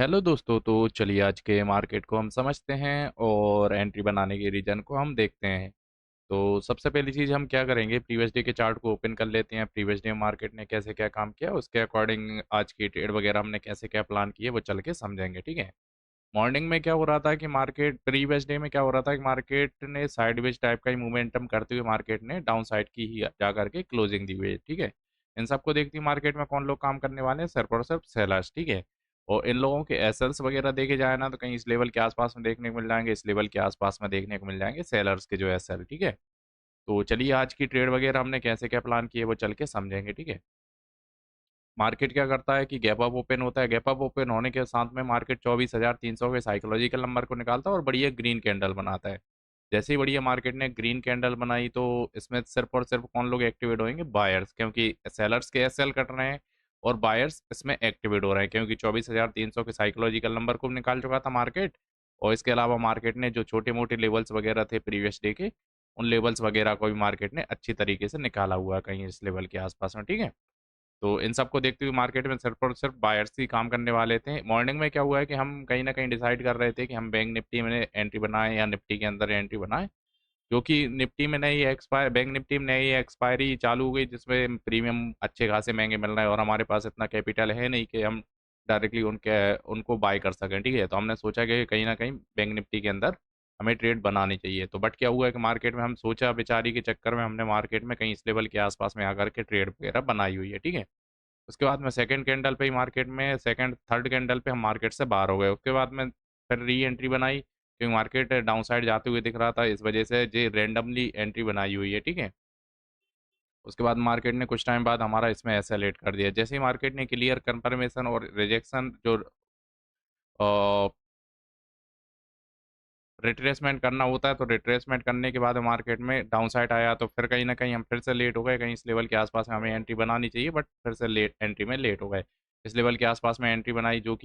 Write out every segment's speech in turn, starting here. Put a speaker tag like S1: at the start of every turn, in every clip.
S1: Hello दोस्तों। तो चलिए आज के मार्केट को हम समझते हैं और एंट्री बनाने के रीजन को हम देखते हैं। तो सबसे पहली चीज़ हम क्या करेंगे, प्रीवियस डे के चार्ट को ओपन कर लेते हैं। प्रीवियस डे मार्केट ने कैसे क्या काम किया, उसके अकॉर्डिंग आज की ट्रेड वगैरह हमने कैसे क्या प्लान किए वो चल के समझेंगे, ठीक है। मॉर्निंग में क्या हो रहा था कि मार्केट, प्रीवियस डे में क्या हो रहा था कि मार्केट ने साइडवेज टाइप का ही मोमेंटम करते हुए मार्केट ने डाउन साइड की ही जा करके क्लोजिंग दी हुई है, ठीक है। इन सबको देखती हुई मार्केट में कौन लोग काम करने वाले हैं, सिर्फ और सिर्फ सेलर्स, ठीक है। और इन लोगों के एसएल्स वगैरह देखे जाए ना, तो कहीं इस लेवल के आसपास में देखने को मिल जाएंगे, इस लेवल के आसपास में देखने को मिल जाएंगे सेलर्स के जो एसएल, ठीक है। तो चलिए आज की ट्रेड वगैरह हमने कैसे क्या प्लान किए वो चल के समझेंगे, ठीक है। मार्केट क्या करता है कि गैप अप ओपन होता है, गैप अप ओपन होने के साथ में मार्केट 24,300 के साइकोलॉजिकल नंबर को निकालता है और बढ़िया ग्रीन कैंडल बनाता है। जैसे ही बढ़िया मार्केट ने ग्रीन कैंडल बनाई, तो इसमें सिर्फ और सिर्फ कौन लोग एक्टिवेट होंगे, बायर्स, क्योंकि सेलर्स के एसएल कट रहे हैं और बायर्स इसमें एक्टिवेट हो रहे हैं, क्योंकि 24,300 के साइकोलॉजिकल नंबर को निकाल चुका था मार्केट। और इसके अलावा मार्केट ने जो छोटे मोटे लेवल्स वगैरह थे प्रीवियस डे के, उन लेवल्स वगैरह को भी मार्केट ने अच्छी तरीके से निकाला हुआ है कहीं इस लेवल के आसपास में, ठीक है। तो इन सबको देखते हुए मार्केट में सिर्फ और सिर्फ बायर्स ही काम करने वाले थे। मॉर्निंग में क्या हुआ है कि हम कहीं न कहीं डिसाइड कर रहे थे कि हम बैंक निफ्टी में एंट्री बनाएँ या निफ्टी के अंदर एंट्री बनाएँ। क्योंकि निफ्टी में नई एक्सपायर बैंक निफ्टी में नई एक्सपायरी चालू हो गई, जिसमें प्रीमियम अच्छे खासे महँगे मिल रहे हैं और हमारे पास इतना कैपिटल है नहीं कि हम डायरेक्टली उनको बाय कर सकें, ठीक है। तो हमने सोचा कि कहीं न कहीं बैंक निफ्टी के अंदर हमें ट्रेड बनानी चाहिए। तो बट क्या हुआ है कि मार्केट में हम सोचा बेचारी के चक्कर में हमने मार्केट में कहीं इस लेवल के आस-पास में आकर के ट्रेड वगैरह बनाई हुई है, ठीक है। उसके बाद में सेकंड कैंडल पे ही मार्केट में सेकंड थर्ड कैंडल पे हम मार्केट से बाहर हो गए। उसके बाद में फिर री एंट्री बनाई, क्योंकि मार्केट डाउन साइड जाते हुए दिख रहा था, इस वजह से जे रैंडमली एंट्री बनाई हुई है, ठीक है। उसके बाद मार्केट ने कुछ टाइम बाद हमारा इसमें एसेलेरेट कर दिया। जैसे ही मार्केट ने क्लियर कंफर्मेशन और रिजेक्शन जो अ, रिट्रेसमेंट करना होता है, तो रिट्रेसमेंट करने के बाद मार्केट में डाउन साइड आया, तो फिर कहीं न कहीं हम फिर से लेट हो गए, कहीं इस लेवल के आस-पास में हमें एंट्री बनानी चाहिए, बट फिर से लेट हो गए। इस लेवल के आस-पास में एंट्री बनाई, जो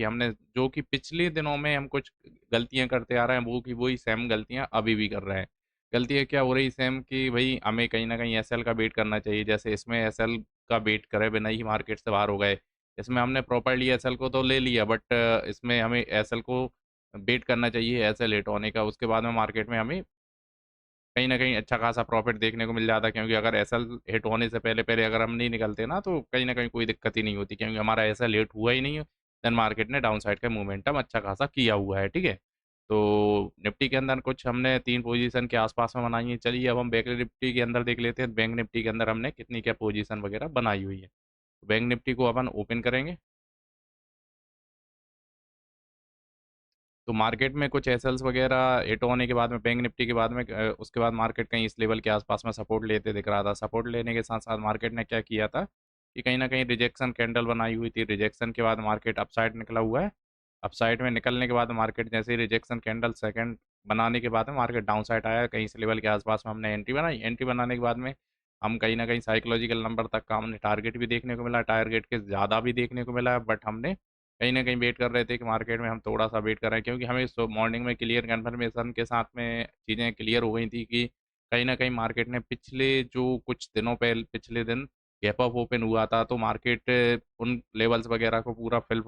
S1: कि पिछले दिनों में हम कुछ गलतियाँ करते आ रहे हैं, वो की वही सेम गलतियाँ अभी भी कर रहे हैं। गलतियाँ क्या हो रही सेम, कि भई हमें कहीं न कहीं एसएल का वेट करना चाहिए। जैसे इसमें एसएल का वेट करे बिना ही मार्केट से बाहर हो गए। इसमें हमने प्रॉपर्ली एसएल को तो ले लिया, बट इसमें हमें एसएल को वेट करना चाहिए ऐसे लेट होने का। उसके बाद में मार्केट में हमें कहीं न कहीं अच्छा खासा प्रॉफ़िट देखने को मिल जाता है, क्योंकि अगर एसएल हिट होने से पहले-पहले अगर हम नहीं निकलते ना, तो कहीं न कहीं कोई दिक्कत ही नहीं होती, क्योंकि हमारा एसएल हिट हुआ ही नहीं है। देन मार्केट ने डाउन साइड का मोमेंटम अच्छा खासा किया हुआ है, ठीक है। तो निफ्टी के अंदर कुछ हमने 3 पोज़ीशन के आस-पास में बनाई है। चलिए अब हम बैंक निफ्टी के अंदर देख लेते हैं, बैंक निफ्टी के अंदर हमने कितनी क्या पोज़ीशन वग़ैरह बनाई हुई है। बैंक निफ्टी को अपन ओपन करेंगे। तो मार्केट में कुछ एसएल्स वगैरह हिट होने के बाद में बैंक निफ्टी के बाद में उसके बाद मार्केट कहीं इस लेवल के आसपास में सपोर्ट लेते दिख रहा था। सपोर्ट लेने के साथ-साथ मार्केट ने क्या किया था कि कहीं न कहीं रिजेक्शन कैंडल बनाई हुई थी। रिजेक्शन के बाद मार्केट अपसाइड निकला हुआ है। अपसाइड में निकलने के बाद मार्केट जैसे ही रिजेक्शन कैंडल सेकंड बनाने के बाद में मार्केट डाउन साइड आया। कहीं इस लेवल के आसपास में हमने एंट्री बनाई। एंट्री बनाने के बाद में हम कहीं न कहीं साइकोलॉजिकल नंबर तक का हमने टारगेट भी देखने को मिला, टारगेट के ज़्यादा भी देखने को मिला, बट हमने कहीं न कहीं वेट कर रहे थे कि मार्केट में हम थोड़ा-सा वेट कर रहे हैं, क्योंकि हमें मॉर्निंग में क्लियर कन्फर्मेशन के साथ में चीज़ें क्लियर हो गई थी कि कहीं न कहीं मार्केट ने पिछले दिन गैप अप ओपन हुआ था, तो मार्केट उन लेवल्स वगैरह को पूरा फिल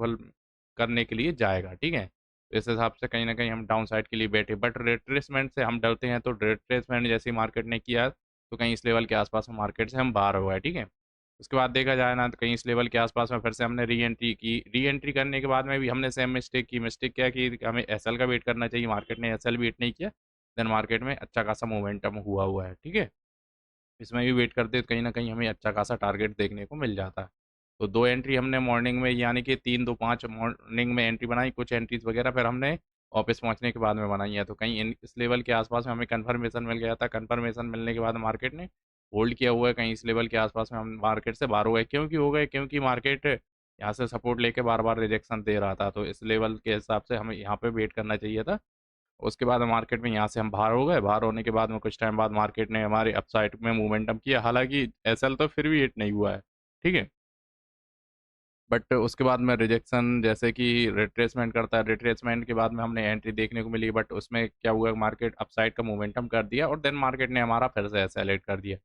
S1: करने के लिए जाएगा, ठीक है? तो इस हिसाब से कहीं न कहीं हम डाउन साइड के लिए बैठे, बट रिट्रेसमेंट से हम डरते हैं, तो रिट्रेसमेंट जैसे ही मार्केट ने किया, तो कहीं इस लेवल के आस-पास में मार्केट से हम बाहर हो गए, ठीक है? उसके बाद देखा जाए ना, तो कहीं इस लेवल के आस-पास में फिर से हमने री-एंट्री की। री-एंट्री करने के बाद में भी हमने सेम मिस्टेक की। मिस्टेक क्या की कि हमें एसएल का वेट करना चाहिए, मार्केट ने एसएल वेट नहीं किया। देन मार्केट में अच्छा खासा मोमेंटम हुआ है, ठीक है? इसमें भी वेट करते तो कहीं न कहीं हमें अच्छा खासा टारगेट देखने को मिल जाता है। तो 2 एंट्री हमने मॉर्निंग में, यानी कि 3, 2, 5 मॉर्निंग में एंट्री बनाई, कुछ एंट्रीज़ वगैरह फिर हमने ऑफ़िस पहुँचने के बाद में बनाई है। तो कहीं इन इस लेवल के आस-पास में हमें कन्फर्मेशन मिल गया था। कन्फर्मेशन मिलने के बाद मार्केट ने होल्ड किया हुआ है, कहीं इस लेवल के आस-पास में हम मार्केट से बाहर हो गए। हो गए? क्योंकि मार्केट यहाँ से सपोर्ट लेके बार-बार रिजेक्शन दे रहा था। तो इस लेवल के हिसाब से हमें यहाँ पे वेट करना चाहिए था। उसके बाद मार्केट में यहाँ से हम बाहर हो गए, बाहर होने के बाद में कुछ टाइम बाद मार्केट ने हमारे अपसाइड में मोमेंटम किया, हालाँकि एसएल तो फिर भी हिट नहीं हुआ है, ठीक है? बट उसके बाद में रिजेक्शन जैसे कि रिट्रेसमेंट करता है, रिट्रेसमेंट के बाद में हमने एंट्री देखने को मिली, बट उसमें क्या हुआ, मार्केट अपसाइड का मोमेंटम कर दिया और देन मार्केट ने हमारा फिर से एसेलेरेट कर दिया।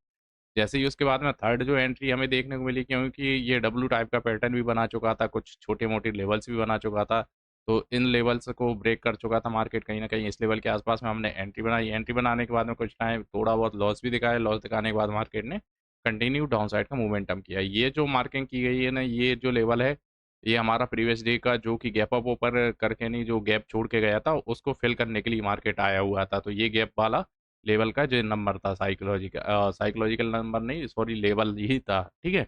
S1: जैसे ही उसके बाद में थर्ड जो एंट्री हमें देखने को मिली, क्योंकि ये डब्ल्यू टाइप का पैटर्न भी बना चुका था, कुछ छोटे-मोटे लेवल्स भी बना चुका था। तो इन लेवल्स को ब्रेक कर चुका था मार्केट कहीं न कहीं, इस लेवल के आसपास में हमने एंट्री बनाई। एंट्री बनाने के बाद में कुछ टाइम थोड़ा बहुत लॉस भी दिखाया, लॉस दिखाने के बाद मार्केट ने कंटिन्यू डाउन साइड का मोमेंटम किया। ये जो मार्किंग की गई है ना, ये जो लेवल है, ये हमारा प्रीवियस डे का जो कि गैप अप ऊपर करके नहीं, जो गैप छोड़ के गया था, उसको फिल करने के लिए मार्केट आया हुआ था। तो ये गैप वाला लेवल का जो नंबर था, साइकोलॉजिकल नंबर नहीं, सॉरी, लेवल ही था, ठीक है?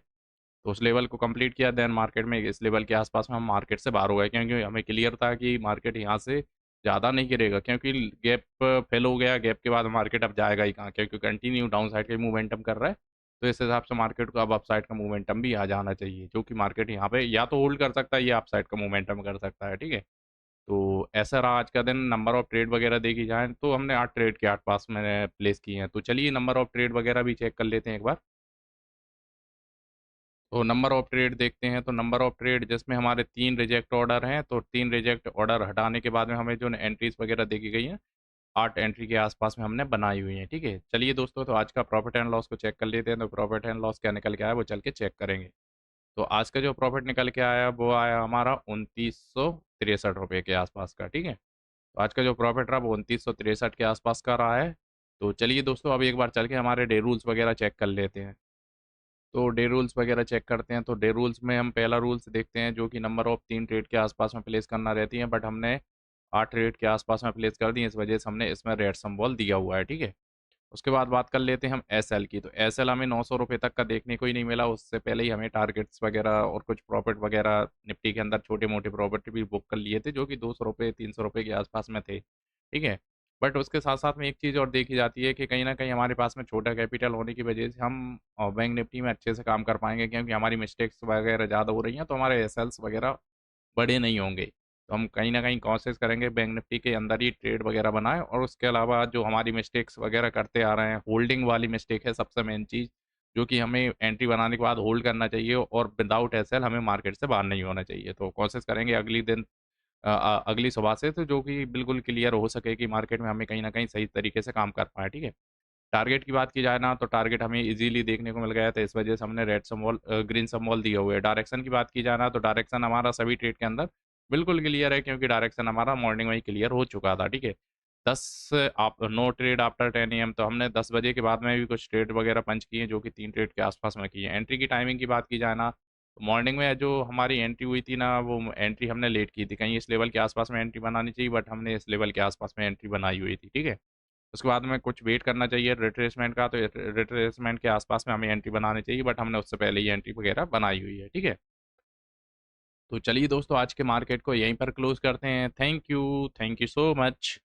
S1: तो उस लेवल को कंप्लीट किया, देन मार्केट में इस लेवल के आसपास में हम मार्केट से बाहर हो गए, क्योंकि हमें क्लियर था कि मार्केट यहाँ से ज़्यादा नहीं गिरेगा, क्योंकि गैप फिल हो गया। गैप के बाद मार्केट अब जाएगा ही कहाँ, क्योंकि कंटिन्यू डाउन साइड का मूवमेंटम कर रहा है। तो इस हिसाब से मार्केट को अब अप साइड का मूवमेंटम भी आ जाना चाहिए, जो कि मार्केट यहाँ पे या तो होल्ड कर सकता है या अप साइड का मूवमेंटम कर सकता है, ठीक है? तो ऐसा रहा आज का दिन। नंबर ऑफ ट्रेड वगैरह देखी जाए तो हमने 8 ट्रेड के आसपास में प्लेस किए हैं। तो चलिए नंबर ऑफ ट्रेड वगैरह भी चेक कर लेते हैं एक बार। तो नंबर ऑफ ट्रेड देखते हैं, तो नंबर ऑफ ट्रेड जिसमें हमारे 3 रिजेक्ट ऑर्डर हैं, तो 3 रिजेक्ट ऑर्डर हटाने के बाद में हमें जो एंट्रीज वगैरह देखी गई हैं, 8 एंट्री के आसपास में हमने बनाई हुई हैं, ठीक है? चलिए दोस्तों, तो आज का प्रॉफिट एंड लॉस को चेक कर लेते हैं। तो प्रॉफिट एंड लॉस क्या निकल के आया, वो चल के चेक करेंगे। तो आज का जो प्रॉफिट निकल के आया, वो आया हमारा 2963 रुपये के आसपास का, ठीक है? तो आज का जो प्रॉफिट रहा, वो 2963 के आसपास का रहा है। तो चलिए दोस्तों, अब एक बार चल के हमारे डे रूल्स वगैरह चेक कर लेते हैं। तो डे रूल्स वगैरह चेक करते हैं। तो डे रूल्स में हम पहला रूल्स देखते हैं, जो कि नंबर ऑफ 3 ट्रेड के आसपास में प्लेस करना रहती है, बट हमने 8 ट्रेड के आसपास में प्लेस कर दी, इस वजह से हमने इसमें रेड सिंबल दिया हुआ है, ठीक है? उसके बाद बात कर लेते हैं हम एसएल की। तो एसएल हमें 900 रुपये तक का देखने को ही नहीं मिला, उससे पहले ही हमें टारगेट्स वगैरह और कुछ प्रॉफिट वगैरह निफ्टी के अंदर छोटे-मोटे प्रॉफिट भी बुक कर लिए थे, जो कि 200 रुपये, 300 रुपये के आसपास में थे, ठीक है? बट उसके साथ-साथ में एक चीज़ और देखी जाती है कि कहीं न कहीं हमारे पास में छोटा कैपिटल होने की वजह से हम बैंक निफ्टी में अच्छे से काम कर पाएँगे, क्योंकि हमारी मिस्टेक्स वगैरह ज़्यादा हो रही हैं, तो हमारे एसएल्स वगैरह बड़े नहीं होंगे। तो हम कहीं न कहीं कोशिश करेंगे बैंक निफ्टी के अंदर ही ट्रेड वगैरह बनाएँ, और उसके अलावा जो हमारी मिस्टेक्स वगैरह करते आ रहे हैं, होल्डिंग वाली मिस्टेक है सबसे मेन चीज़, जो कि हमें एंट्री बनाने के बाद होल्ड करना चाहिए, और विदाउट एसएल हमें मार्केट से बाहर नहीं होना चाहिए। तो कोशिश करेंगे अगली दिन अगली सुबह से, तो जो कि बिल्कुल क्लियर हो सके कि मार्केट में हमें कहीं न कहीं सही तरीके से काम कर पाएँ, ठीक है? टारगेट की बात की जाए ना, तो टारगेट हमें ईज़िली देखने को मिल गया था, इस वजह से हमने ग्रीन सिम्बॉल दिए हुए है। डायरेक्शन की बात की जाए ना, तो डायरेक्शन हमारा सभी ट्रेड के अंदर बिल्कुल क्लियर है, क्योंकि डायरेक्शन हमारा मॉर्निंग में ही क्लियर हो चुका था, ठीक है? 10 आप नो ट्रेड आफ्टर 10 एएम, तो हमने 10 बजे के बाद में भी कुछ ट्रेड वगैरह पंच किए, जो कि 3 ट्रेड के आसपास में किए। एंट्री की टाइमिंग की बात की जाए ना, तो मॉर्निंग में जो हमारी एंट्री हुई थी ना, वो एंट्री हमने लेट की थी। कहीं इस लेवल के आसपास में एंट्री बनानी चाहिए, बट हमने इस लेवल के आसपास में एंट्री बनाई हुई थी, ठीक है? उसके बाद में कुछ वेट करना चाहिए रिट्रेसमेंट का, तो रिट्रेसमेंट के आसपास में हमें एंट्री बनानी चाहिए, बट हमने उससे पहले ही एंट्री वगैरह बनाई हुई है, ठीक है? तो चलिए दोस्तों, आज के मार्केट को यहीं पर क्लोज़ करते हैं। Thank you so much.